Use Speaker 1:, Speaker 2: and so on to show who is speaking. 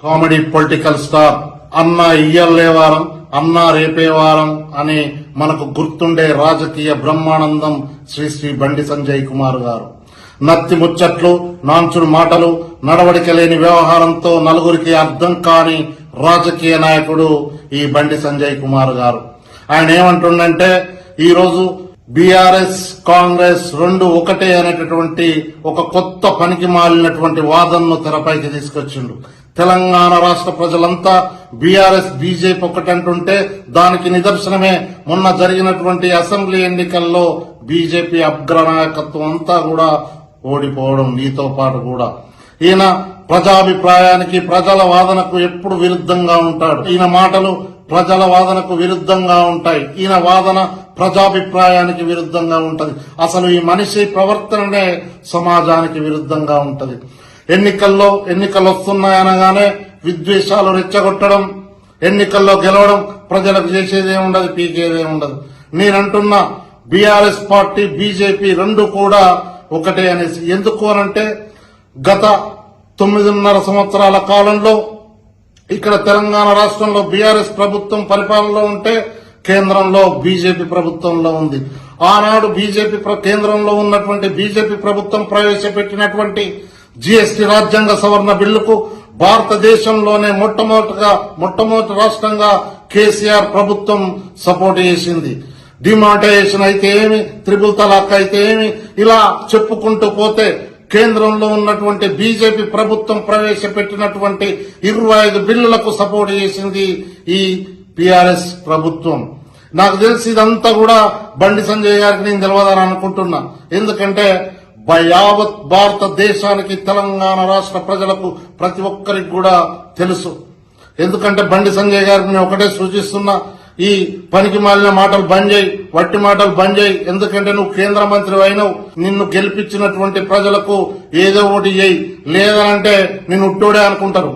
Speaker 1: Comedy political star అన్న ఇయ్యలేవారం అన్న రేపేవారం అని మనకు గుర్తుండే రాజకీయ బ్రహ్మానందం శ్రీ బండి సంజయ్ కుమార్ గారు. నత్తి ముచ్చట్లు, నాంచుడు మాటలు, నడవడిక లేని వ్యవహారంతో నలుగురికి అర్థం కాని రాజకీయ నాయకుడు ఈ బండి సంజయ్ కుమార్ గారు. ఆయన ఏమంటుండంటే, ఈరోజు బీఆర్ఎస్ కాంగ్రెస్ రెండు ఒకటే అనేటటువంటి ఒక కొత్త పనికి మాలినటువంటి వాదనను తెరపైకి తీసుకొచ్చిండు. తెలంగాణ రాష్ట్ర ప్రజలంతా బీఆర్ఎస్ బీజేపీ ఒకటంటుంటే దానికి నిదర్శనమే మొన్న జరిగినటువంటి అసెంబ్లీ ఎన్నికల్లో బీజేపీ అగ్రనాయకత్వం అంతా కూడా ఓడిపోవడం. నీతో పాటు కూడా ఈయన ప్రజాభిప్రాయానికి, ప్రజల వాదనకు ఎప్పుడు విరుద్ధంగా ఉంటాడు. ఈయన మాటలు ప్రజల వాదనకు విరుద్ధంగా ఉంటాయి. ఈయన వాదన ప్రజాభిప్రాయానికి విరుద్ధంగా ఉంటది. అసలు ఈ మనిషి ప్రవర్తననే సమాజానికి విరుద్ధంగా ఉంటది. ఎన్నికలు వస్తున్నాయనగానే విద్వేషాలు రెచ్చగొట్టడం, ఎన్నికల్లో గెలవడం, ప్రజలకు చేసేదేముండదు, పీకేదేముండదు. నేనంటున్న బీఆర్ఎస్ పార్టీ బీజేపీ రెండు కూడా ఒకటే అనేసి. ఎందుకు అనంటే, గత 9.5 సంవత్సరాల కాలంలో ఇక్కడ తెలంగాణ రాష్ట్రంలో బీఆర్ఎస్ ప్రభుత్వం పరిపాలనలో ఉంటే కేంద్రంలో బీజేపీ ప్రభుత్వంలో ఉంది. ఆనాడు కేంద్రంలో ఉన్నటువంటి బీజేపీ ప్రభుత్వం ప్రవేశపెట్టినటువంటి జీఎస్టీ రాజ్యాంగ సవరణ బిల్లుకు భారతదేశంలోనే మొట్టమొదటి రాష్ట్రంగా కేసీఆర్ ప్రభుత్వం సపోర్ట్ చేసింది. డిమానిటైజేషన్ అయితే ఏమి, త్రిపుల్ తలాక్ అయితే ఏమి, ఇలా చెప్పుకుంటూ పోతే కేంద్రంలో ఉన్నటువంటి బీజేపీ ప్రభుత్వం ప్రవేశపెట్టినటువంటి 25 బిల్లులకు సపోర్ట్ చేసింది ఈ బీఆర్ఎస్ ప్రభుత్వం. నాకు తెలిసి ఇదంతా కూడా బండి సంజయ్ గారికి నేను తెలియదని అనుకుంటున్నా. ఎందుకంటే యావత్ భారతదేశానికి, తెలంగాణ రాష్ట్ర ప్రజలకు, ప్రతి ఒక్కరికి కూడా తెలుసు. ఎందుకంటే బండి సంజయ్ గారికి నేను ఒకటే సూచిస్తున్నా, ఈ పనికి మాలిన మాటలు బంద్ చేయి, వట్టి మాటలు బంద్ చేయి. ఎందుకంటే నువ్వు కేంద్ర మంత్రి అయినవు, నిన్ను గెలిపించినటువంటి ప్రజలకు ఏదో ఒకటి చేయి, లేదంటే నిన్ను ఉట్టోడే అనుకుంటారు.